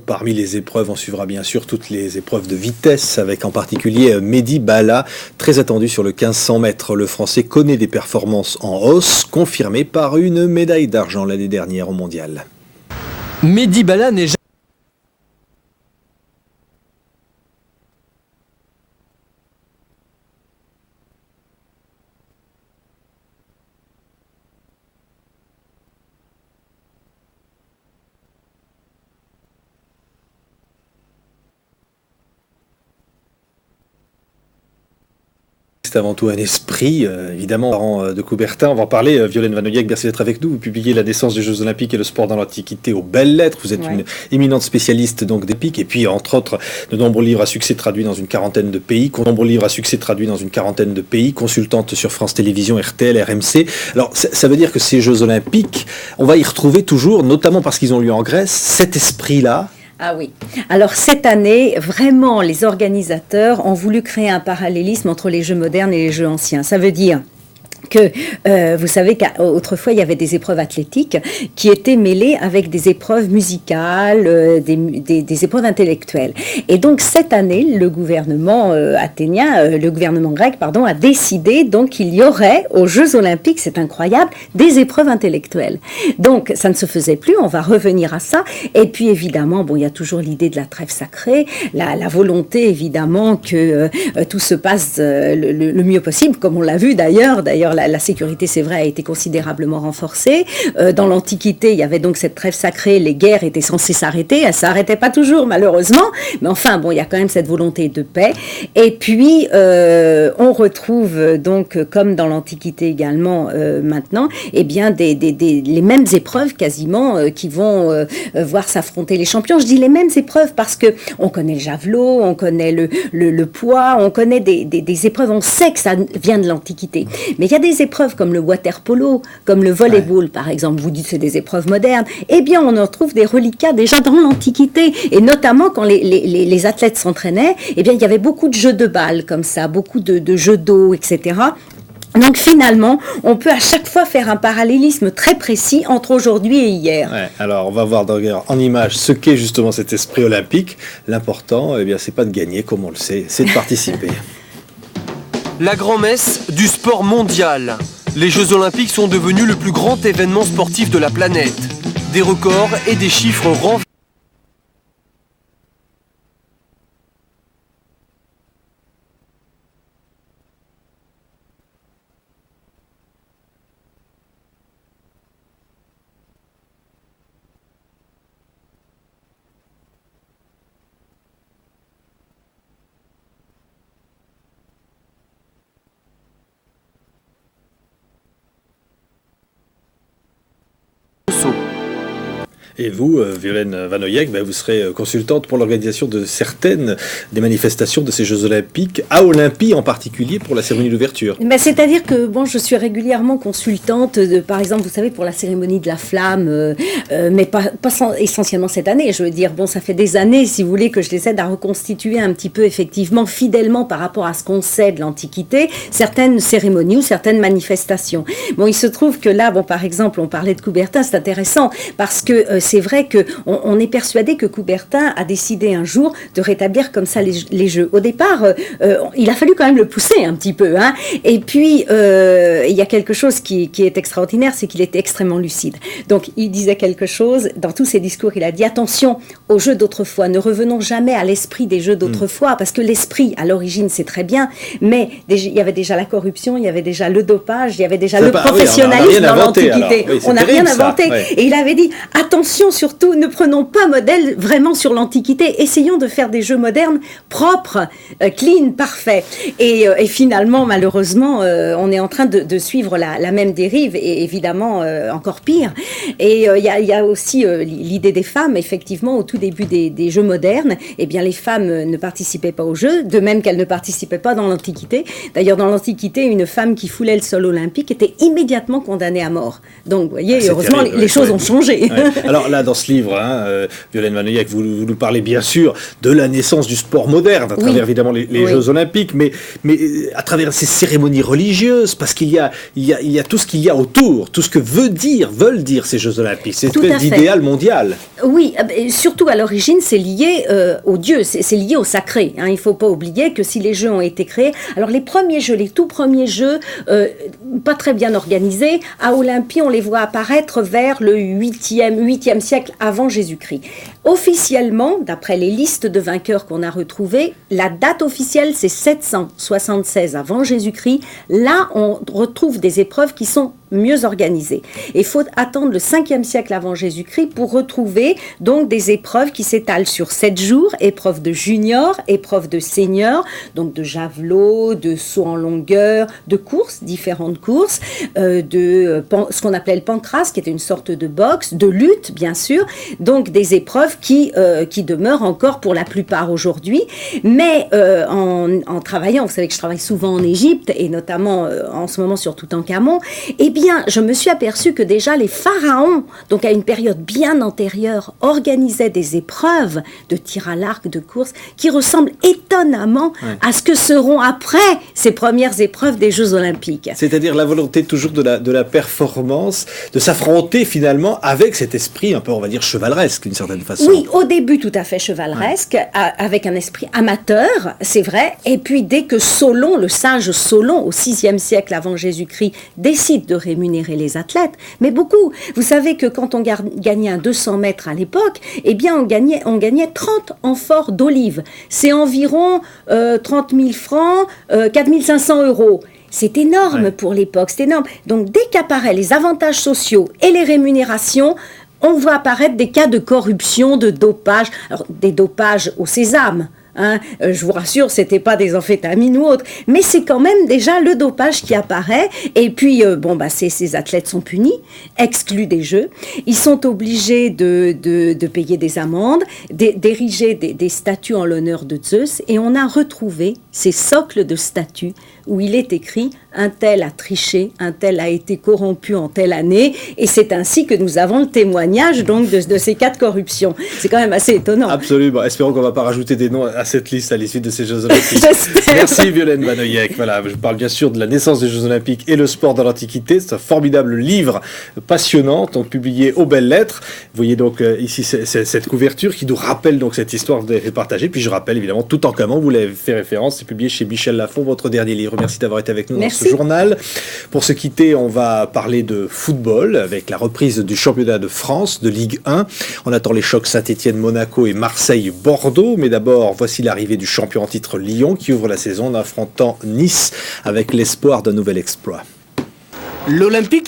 Parmi les épreuves, on suivra bien sûr toutes les épreuves de vitesse, avec en particulier Mehdi Bala, très attendu sur le 1500 mètres. Le Français connaît des performances en hausse, confirmées par une médaille d'argent l'année dernière au mondial. Mehdi Bala n'est C'est avant tout un esprit, évidemment, parent de Coubertin. On va en parler. Violaine Vanoyek, merci d'être avec nous. Vous publiez La naissance des Jeux Olympiques et le sport dans l'Antiquité aux belles lettres. Vous êtes une éminente spécialiste donc d'épique. Et puis, entre autres, de nombreux livres à succès traduits dans une quarantaine de pays. Consultante sur France Télévisions, RTL, RMC. Alors, ça veut dire que ces Jeux Olympiques, on va y retrouver toujours, notamment parce qu'ils ont lieu en Grèce, cet esprit-là. Ah oui. Alors cette année, vraiment, les organisateurs ont voulu créer un parallélisme entre les jeux modernes et les jeux anciens. Ça veut dire que vous savez qu'autrefois il y avait des épreuves athlétiques qui étaient mêlées avec des épreuves musicales, des épreuves intellectuelles. Et donc cette année, le gouvernement le gouvernement grec, a décidé donc qu'il y aurait aux Jeux Olympiques, c'est incroyable, des épreuves intellectuelles. Donc ça ne se faisait plus, on va revenir à ça. Et puis évidemment, il y a toujours l'idée de la trêve sacrée, la volonté évidemment que tout se passe le mieux possible, comme on l'a vu d'ailleurs. La sécurité, c'est vrai, a été considérablement renforcée. Dans l'Antiquité, il y avait donc cette trêve sacrée, les guerres étaient censées s'arrêter. Elles ne s'arrêtaient pas toujours, malheureusement. Mais enfin, il y a quand même cette volonté de paix. Et puis, on retrouve donc, comme dans l'Antiquité également maintenant, les mêmes épreuves quasiment qui vont voir s'affronter les champions. Je dis les mêmes épreuves parce qu'on connaît le javelot, on connaît le poids, on connaît des épreuves, on sait que ça vient de l'Antiquité. Mais il y a des épreuves comme le water-polo, comme le volleyball, par exemple. Vous dites que c'est des épreuves modernes. Eh bien, on en trouve des reliquats déjà dans l'Antiquité. Et notamment, quand les athlètes s'entraînaient, eh bien, il y avait beaucoup de jeux de balles comme ça, beaucoup de jeux d'eau, etc. Donc finalement, on peut à chaque fois faire un parallélisme très précis entre aujourd'hui et hier. Ouais, alors on va voir en image ce qu'est justement cet esprit olympique. L'important, c'est pas de gagner, comme on le sait, c'est de participer. La grand-messe du sport mondial. Les Jeux Olympiques sont devenus le plus grand événement sportif de la planète. Des records et des chiffres renversés. Et vous, Violaine Vanoyek, vous serez consultante pour l'organisation de certaines des manifestations de ces Jeux Olympiques, à Olympie en particulier, pour la cérémonie d'ouverture. C'est-à-dire que je suis régulièrement consultante, par exemple, vous savez, pour la cérémonie de la flamme, mais pas essentiellement cette année. Je veux dire, ça fait des années, si vous voulez, que je les aide à reconstituer un petit peu, effectivement, fidèlement par rapport à ce qu'on sait de l'Antiquité, certaines cérémonies ou certaines manifestations. Il se trouve que là, par exemple, on parlait de Coubertin, c'est intéressant, parce que c'est vrai qu'on est persuadé que Coubertin a décidé un jour de rétablir comme ça les Jeux. Au départ, il a fallu quand même le pousser un petit peu. Et puis, il y a quelque chose qui est extraordinaire, c'est qu'il était extrêmement lucide. Donc, il disait quelque chose, dans tous ses discours, il a dit « Attention aux Jeux d'autrefois, ne revenons jamais à l'esprit des Jeux d'autrefois, parce que l'esprit, à l'origine, c'est très bien, mais il y avait déjà la corruption, il y avait déjà le dopage, il y avait déjà le professionnalisme dans l'Antiquité. On n'a rien inventé. Et il avait dit « Attention, surtout, ne prenons pas modèle vraiment sur l'Antiquité. Essayons de faire des jeux modernes propres, clean, parfaits. » Et finalement, malheureusement, on est en train de suivre la même dérive, et évidemment encore pire. Et il y a aussi l'idée des femmes. Effectivement, au tout début des jeux modernes, les femmes ne participaient pas aux jeux, de même qu'elles ne participaient pas dans l'Antiquité. D'ailleurs, dans l'Antiquité, une femme qui foulait le sol olympique était immédiatement condamnée à mort. Donc, vous voyez, heureusement, terrible, les choses ont changé. Ouais. Alors, Alors là, dans ce livre, Violaine Vanoyek, vous nous parlez bien sûr de la naissance du sport moderne, à travers évidemment les Jeux Olympiques, mais à travers ces cérémonies religieuses, parce qu'il y a tout ce qu'il y a autour, tout ce que veulent dire ces Jeux Olympiques, cette espèce d'idéal mondial. Oui, surtout à l'origine, c'est lié au Dieu, c'est lié au sacré. Il ne faut pas oublier que si les Jeux ont été créés, alors les tout premiers Jeux, pas très bien organisés, à Olympie, on les voit apparaître vers le 8e siècle avant Jésus-Christ. Officiellement, d'après les listes de vainqueurs qu'on a retrouvées, la date officielle, c'est 776 avant Jésus-Christ. Là, on retrouve des épreuves qui sont mieux organisées. Il faut attendre le 5e siècle avant Jésus-Christ pour retrouver donc des épreuves qui s'étalent sur 7 jours, épreuves de junior, épreuves de senior, donc de javelot, de saut en longueur, de courses, différentes courses, ce qu'on appelait le pancrace, qui était une sorte de boxe, de lutte, bien sûr, donc des épreuves qui demeurent encore pour la plupart aujourd'hui, mais en travaillant, vous savez que je travaille souvent en Égypte, et notamment en ce moment sur Toutankhamon, eh bien, je me suis aperçue que déjà les pharaons, donc à une période bien antérieure, organisaient des épreuves de tir à l'arc, de course, qui ressemblent étonnamment à ce que seront après ces premières épreuves des Jeux Olympiques. C'est-à-dire la volonté toujours de la performance, de s'affronter finalement avec cet esprit un peu, on va dire, chevaleresque d'une certaine façon. Oui, au début tout à fait chevaleresque, avec un esprit amateur, c'est vrai, et puis dès que Solon, le sage Solon, au 6e siècle avant Jésus-Christ, décide de rémunérer les athlètes, mais beaucoup. Vous savez que quand on gagnait un 200 mètres à l'époque, eh bien on gagnait 30 amphores d'olive. C'est environ 30 000 francs, 4 500 €. C'est énorme pour l'époque, c'est énorme. Donc dès qu'apparaissent les avantages sociaux et les rémunérations, on voit apparaître des cas de corruption, de dopage, alors des dopages au sésame. Je vous rassure, c'était pas des amphétamines ou autre, mais c'est quand même déjà le dopage qui apparaît. Et puis, ces athlètes sont punis, exclus des Jeux. Ils sont obligés de payer des amendes, d'ériger des statues en l'honneur de Zeus. Et on a retrouvé ces socles de statues où il est écrit « un tel a triché, un tel a été corrompu en telle année ». Et c'est ainsi que nous avons le témoignage donc de ces cas de corruption. C'est quand même assez étonnant. Absolument. Espérons qu'on ne va pas rajouter des noms à cette liste à l'issue de ces Jeux Olympiques. Merci Violaine Vanoyek. Voilà, je parle bien sûr de la naissance des Jeux Olympiques et le sport dans l'Antiquité. C'est un formidable livre passionnant, donc publié aux belles lettres. Vous voyez donc ici cette couverture qui nous rappelle donc cette histoire que vous avez fait partager. Puis je rappelle évidemment Toutankhamon, vous l'avez fait référence, c'est publié chez Michel Lafon, votre dernier livre. Merci d'avoir été avec nous dans ce journal. Pour se quitter, on va parler de football avec la reprise du championnat de France de Ligue 1. On attend les chocs Saint-Étienne, Monaco et Marseille-Bordeaux. Mais d'abord, voici l'arrivée du champion en titre Lyon qui ouvre la saison en affrontant Nice avec l'espoir d'un nouvel exploit. L'Olympique